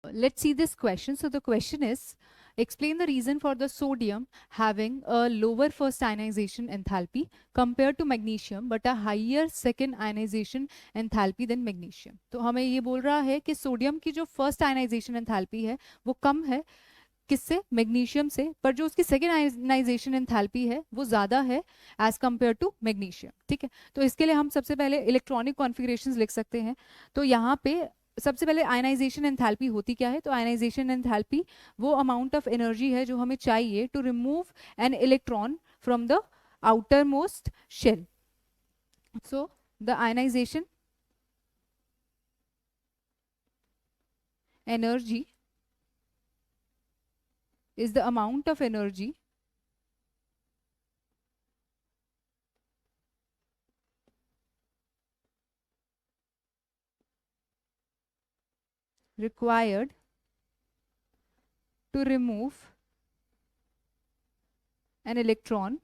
Let's see this question. So the question is, explain the reason for the sodium having a lower first ionization enthalpy compared to magnesium but a higher second ionization enthalpy than magnesium. तो हमें ये बोल रहा है कि sodium की जो first ionization enthalpy है वो कम है किससे, मैग्नीशियम से, पर जो उसकी सेकेंड आयनाइजेशन एंथैल्पी है वो ज़्यादा है एज कम्पेयर टू मैग्नीशियम। ठीक है, तो इसके लिए हम सबसे पहले इलेक्ट्रॉनिक कॉन्फ़िगरेशंस लिख सकते हैं। तो यहाँ पे सबसे पहले आयनाइजेशन एंथैल्पी होती क्या है, तो आयनाइजेशन एंथैल्पी वो अमाउंट ऑफ एनर्जी है जो हमें चाहिए to remove an electron from the outermost shell. So the ionization energy is the amount of energy required to remove an electron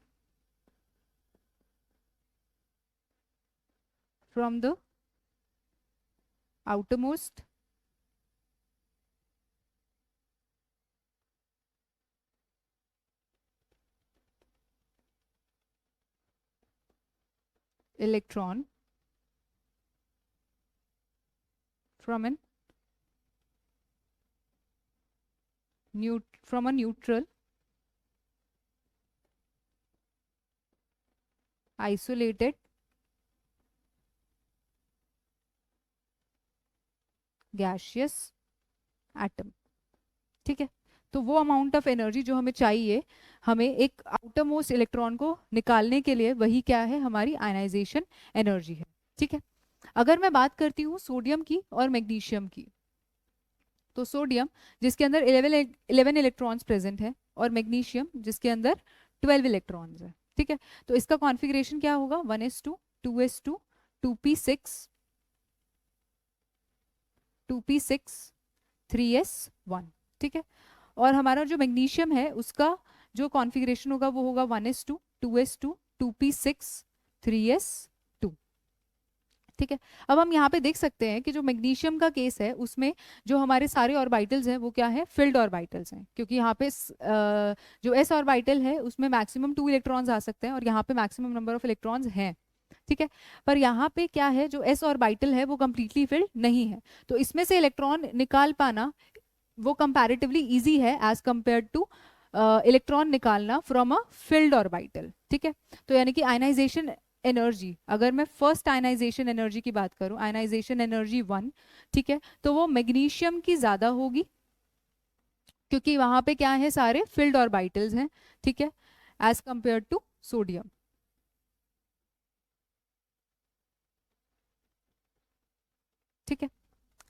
from the outermost electron from a neutral isolated gaseous atom। ठीक है, तो वो amount of energy जो हमें चाहिए हमें एक outer most electron को निकालने के लिए, वही क्या है, हमारी आयनाइजेशन एनर्जी है। ठीक है, अगर मैं बात करती हूँ सोडियम की और मैग्नीशियम की, तो सोडियम जिसके अंदर 11 इलेक्ट्रॉन्स प्रेजेंट है और मैग्नीशियम जिसके अंदर 12 इलेक्ट्रॉन्स है। ठीक है, तो इसका कॉन्फ़िगरेशन क्या होगा, 1s2 2s2 2p6 2p6 3s1। ठीक है, और हमारा जो मैग्नीशियम है उसका जो कॉन्फ़िगरेशन होगा वो होगा 1s2 2s2 2p6 3s2। ठीक है, अब हम यहाँ पे देख सकते हैं कि जो मैग्नीशियम का केस है उसमें जो हमारे सारे ऑर्बिटल्स हैं वो क्या है, फिल्ड ऑर्बिटल्स हैं, क्योंकि यहाँ पे जो एस ऑर्बिटल है उसमें मैक्सिमम 2 इलेक्ट्रॉन्स आ सकते हैं और यहाँ पे मैक्सिमम नंबर ऑफ इलेक्ट्रॉन्स हैं। ठीक है, पर यहाँ पे क्या है, जो एस ऑर्बिटल है वो कंप्लीटली फिल्ड नहीं है, तो इसमें से इलेक्ट्रॉन निकाल पाना वो कंपैरेटिवली इजी है एज कंपेयर टू इलेक्ट्रॉन निकालना फ्रॉम अ फिल्ड ऑर्बिटल। ठीक है, तो यानी कि आयनाइजेशन एनर्जी, अगर मैं फर्स्ट आयनाइजेशन एनर्जी की बात करूं, आयनाइजेशन एनर्जी 1, ठीक है, तो वो मैग्नीशियम की ज्यादा होगी क्योंकि वहां पे क्या है, सारे फिल्ड ऑर्बिटल्स हैं। ठीक है, एज कंपेयर टू सोडियम। ठीक है,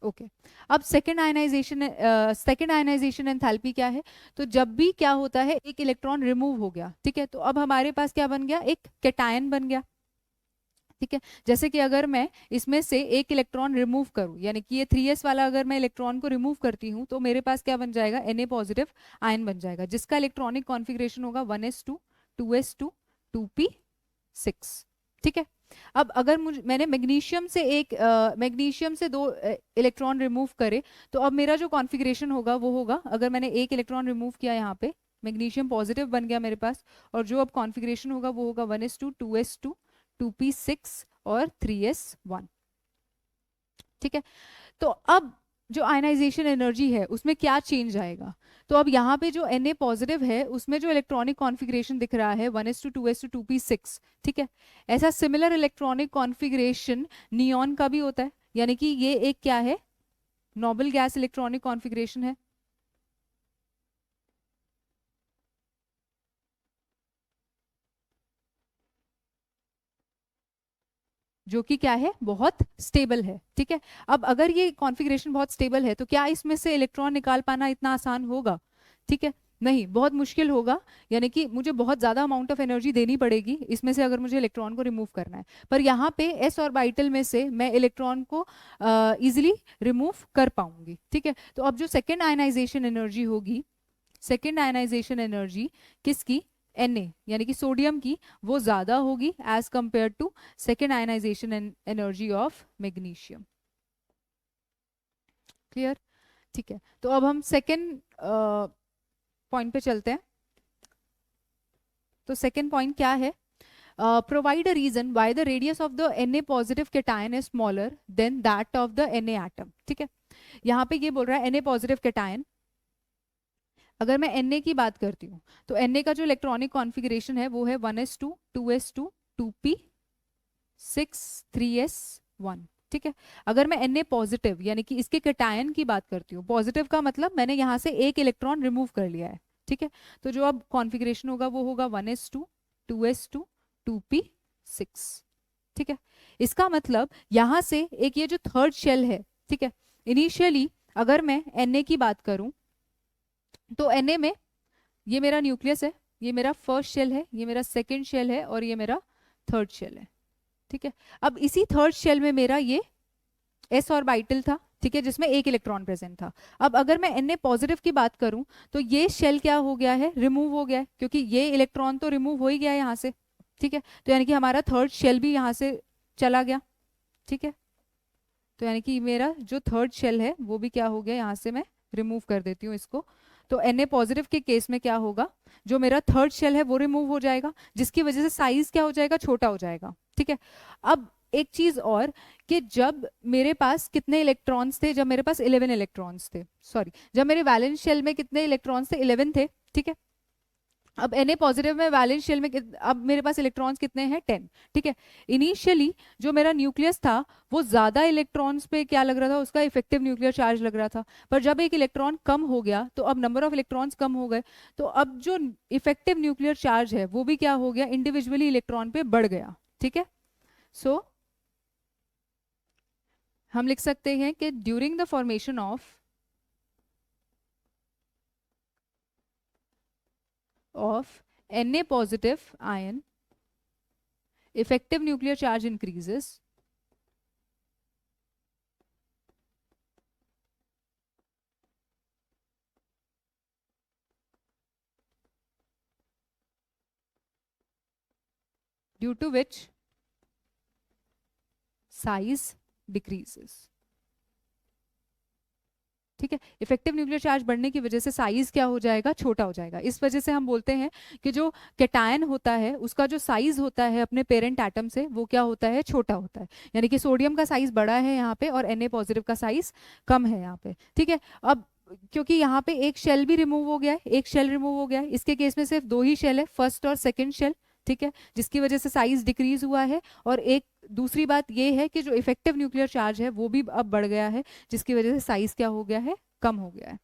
ओके अब सेकेंड आयनाइजेशन एंथैल्पी क्या है, तो जब भी क्या होता है, एक इलेक्ट्रॉन रिमूव हो गया, ठीक है, तो अब हमारे पास क्या बन गया, एक कैटायन बन गया। ठीक है, जैसे कि अगर मैं इसमें से एक इलेक्ट्रॉन रिमूव करूं, यानी कि ये 3s वाला अगर मैं इलेक्ट्रॉन को रिमूव करती हूं तो मेरे पास क्या बन जाएगा, Na पॉजिटिव आयन बन जाएगा जिसका इलेक्ट्रॉनिक कॉन्फ़िगरेशन होगा 1s2 2s2 2p6। ठीक है, अब अगर मैंने मैग्नीशियम से 2 इलेक्ट्रॉन रिमूव करे, तो अब मेरा जो कॉन्फ़िगरेशन होगा वो होगा, अगर मैंने एक इलेक्ट्रॉन रिमूव किया यहाँ पे, मैग्नीशियम पॉजिटिव बन गया मेरे पास, और जो अब कॉन्फ़िगरेशन होगा वो होगा 1s2 2s2 2p6 और 3s1। ठीक है, तो अब जो आयनाइजेशन एनर्जी है उसमें क्या चेंज आएगा, तो अब यहाँ पे जो Na पॉजिटिव है उसमें जो इलेक्ट्रॉनिक कॉन्फ़िगरेशन दिख रहा है 1s2 2s2 2p6। ठीक है, ऐसा सिमिलर इलेक्ट्रॉनिक कॉन्फ़िगरेशन नियॉन का भी होता है, यानी कि ये एक क्या है, नोबल गैस इलेक्ट्रॉनिक कॉन्फ़िगरेशन है, जो कि क्या है, बहुत स्टेबल है। ठीक है, अब अगर ये कॉन्फ़िगरेशन बहुत स्टेबल है तो क्या इसमें से इलेक्ट्रॉन निकाल पाना इतना आसान होगा, ठीक है, नहीं, बहुत मुश्किल होगा, यानी कि मुझे बहुत ज़्यादा अमाउंट ऑफ एनर्जी देनी पड़ेगी इसमें से अगर मुझे इलेक्ट्रॉन को रिमूव करना है। पर यहाँ पे एस ऑर्बिटल में से मैं इलेक्ट्रॉन को इजिली रिमूव कर पाऊंगी। ठीक है, तो अब जो सेकेंड आयनाइजेशन एनर्जी होगी, सेकेंड आयनाइजेशन एनर्जी किसकी, Na यानी कि सोडियम की, वो ज्यादा होगी as compare to second ionization energy of magnesium. Clear, ठीक है, तो अब हम सेकेंड पॉइंट पे चलते हैं। तो सेकेंड पॉइंट क्या है? Provide a reason why the radius of the Na positive cation is smaller than that of the Na atom. ठीक है, यहाँ पे ये बोल रहा है Na पॉजिटिव कैटायन, अगर मैं Na की बात करती हूँ तो Na का जो इलेक्ट्रॉनिक कॉन्फ़िगरेशन है वो है 1s2 2s2 2p6 3s1। ठीक है, अगर मैं Na पॉजिटिव यानी कि इसके कैटायन की बात करती हूँ, पॉजिटिव का मतलब मैंने यहाँ से एक इलेक्ट्रॉन रिमूव कर लिया है। ठीक है, तो जो अब कॉन्फ़िगरेशन होगा वो होगा 1s2 2s2 2p6। ठीक है, इसका मतलब यहाँ से एक ये जो थर्ड शेल है, ठीक है, इनिशियली अगर मैं Na की बात करूं तो Na में ये मेरा न्यूक्लियस है, ये मेरा फर्स्ट शेल है, ये मेरा सेकंड शेल है और ये मेरा थर्ड शेल है। ठीक है, अब इसी थर्ड शेल में मेरा ये s ऑर्बिटल था, ठीक है, जिसमें एक इलेक्ट्रॉन प्रेजेंट था। अब अगर मैं Na पॉजिटिव की बात करूं तो ये शेल क्या हो गया है? रिमूव हो गया है, क्योंकि ये इलेक्ट्रॉन तो रिमूव हो ही गया है यहाँ से। ठीक है, तो यानी कि हमारा थर्ड शेल भी यहाँ से चला गया। ठीक है, तो यानी कि मेरा जो थर्ड शेल है वो भी क्या हो गया, यहाँ से मैं रिमूव कर देती हूँ इसको। तो Na पॉजिटिव के केस में क्या होगा, जो मेरा थर्ड शेल है वो रिमूव हो जाएगा, जिसकी वजह से साइज क्या हो जाएगा, छोटा हो जाएगा। ठीक है, अब एक चीज और कि जब मेरे पास कितने इलेक्ट्रॉन्स थे, जब मेरे पास 11 इलेक्ट्रॉन्स थे, सॉरी, जब मेरे वैलेंस शेल में कितने इलेक्ट्रॉन्स थे, 11 थे। ठीक है, अब Na पॉजिटिव में वैलेंस शेल में अब मेरे पास इलेक्ट्रॉन्स कितने हैं, 10। ठीक है, इनिशियली जो मेरा न्यूक्लियस था वो ज्यादा इलेक्ट्रॉन्स पे क्या लग रहा था, उसका इफेक्टिव न्यूक्लियर चार्ज लग रहा था, पर जब एक इलेक्ट्रॉन कम हो गया तो अब नंबर ऑफ इलेक्ट्रॉन्स कम हो गए, तो अब जो इफेक्टिव न्यूक्लियर चार्ज है वो भी क्या हो गया, इंडिविजुअली इलेक्ट्रॉन पे बढ़ गया। ठीक है, सो हम लिख सकते हैं कि during the formation of Na positive ion, effective nuclear charge increases due to which size decreases। ठीक है, इफेक्टिव न्यूक्लियर चार्ज बढ़ने की वजह से साइज क्या हो जाएगा, छोटा हो जाएगा। इस वजह से हम बोलते हैं कि जो कैटायन होता है उसका जो साइज होता है अपने पेरेंट एटम से वो क्या होता है, छोटा होता है। यानी कि सोडियम का साइज बड़ा है यहाँ पे और Na पॉजिटिव का साइज कम है यहाँ पे। ठीक है, अब क्योंकि यहाँ पे एक शेल भी रिमूव हो गया है, एक शेल रिमूव हो गया है, इसके केस में सिर्फ दो ही शेल है, फर्स्ट और सेकेंड शेल। ठीक है, जिसकी वजह से साइज डिक्रीज हुआ है, और एक दूसरी बात ये है कि जो इफेक्टिव न्यूक्लियर चार्ज है वो भी अब बढ़ गया है, जिसकी वजह से साइज क्या हो गया है, कम हो गया है।